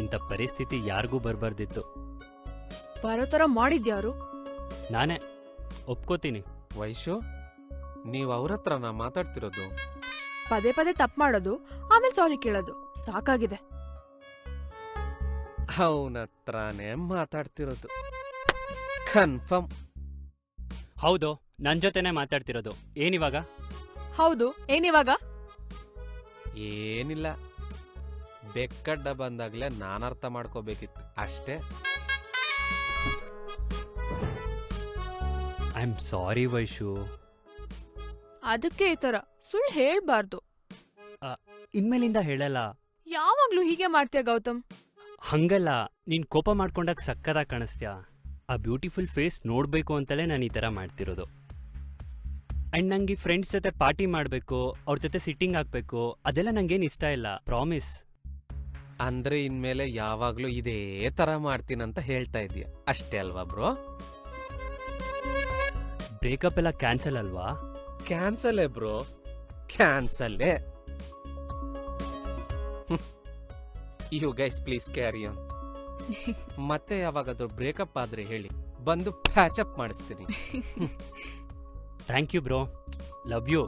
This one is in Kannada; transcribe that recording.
ಇಂಥ ಪರಿಸ್ಥಿತಿ ಯಾರಿಗೂ ಬರಬಾರ್ದಿತ್ತು. ಬರೋ ತರ ಮಾಡಿದ್ಯಾರು? ನಾನೇ ಒಪ್ಕೋತೀನಿ. ವೈಶು, ನೀವ್ ಅವ್ರ ಹತ್ರನಾ ಮಾತಾಡ್ತಿರೋದು? ಪದೇ ಪದೇ ತಪ್ಪು ಮಾಡೋದು, ಆಮೇಲೆ ಸಾರಿ ಕೇಳೋದು ಸಾಕಾಗಿದೆ. ಅವನ ಹತ್ರನೇ ಮಾತಾಡ್ತಿರೋದು ಕನ್ಫರ್ಮ್. ಹೌದು, ನನ್ ಜೊತೆನೆ ಮಾತಾಡ್ತಿರೋದು. ಏನಿವಾಗ? ಹೌದು, ಏನಿವಾಗ? ಏನಿಲ್ಲ, ಬೆಕ್ಕಡ್ಡ ಬಂದಾಗ್ಲೇ ನಾನರ್ಥ ಮಾಡ್ಕೋಬೇಕಿತ್ತು ಅಷ್ಟೇ. I am sorry Vaishu. ಅದಕ್ಕೆ ಈ ತರ ಸುಳ್ಳು ಹೇಳ್ಬಾರ್ದು. ಇನ್ಮೇಲಿಂದ ಹೇಳಲ್ಲ. ಯಾವಾಗ್ಲೂ ಹೀಗೆ ಮಾಡ್ತೀಯ ಗೌತಮ್? ಹಂಗಲ್ಲ, ನೀನ್ ಕೋಪ ಮಾಡ್ಕೊಂಡಾಗ ಸಕ್ಕದಾಗಿ ಕಾಣಿಸ್ತ್ಯಾ. ಆ ಬ್ಯೂಟಿಫುಲ್ ಫೇಸ್ ನೋಡ್ಬೇಕು ಅಂತಲೇ ನಾನು ಈ ಥರ ಮಾಡ್ತಿರೋದು. ಆ್ಯಂಡ್ ನಂಗೆ ಫ್ರೆಂಡ್ಸ್ ಜೊತೆ ಪಾರ್ಟಿ ಮಾಡಬೇಕು, ಅವ್ರ ಜೊತೆ ಸಿಟ್ಟಿಂಗ್ ಹಾಕ್ಬೇಕು, ಅದೆಲ್ಲ ನಂಗೇನು ಇಷ್ಟ ಇಲ್ಲ. ಪ್ರಾಮಿಸ್. ಅಂದ್ರೆ ಇನ್ಮೇಲೆ ಯಾವಾಗ್ಲೂ ಇದೇ ತರ ಮಾಡ್ತೀನಂತ ಹೇಳ್ತಾ ಇದೀಯ ಅಷ್ಟೇ ಅಲ್ವಾ ಬ್ರೋ? ಬ್ರೇಕಪ್ ಎಲ್ಲ ಕ್ಯಾನ್ಸಲ್ ಅಲ್ವಾ? ಕ್ಯಾನ್ಸಲ್ಲೇ ಬ್ರೋ, ಕ್ಯಾನ್ಸಲ್ಲೇ. You guys please carry on. ಮತ್ತೆ ಯಾವಾಗಾದ್ರೂ ಬ್ರೇಕಪ್ ಆದ್ರೆ ಹೇಳಿ, ಬಂದು ಪ್ಯಾಚಪ್ ಮಾಡಿಸ್ತೀನಿ. Thank you bro, love you.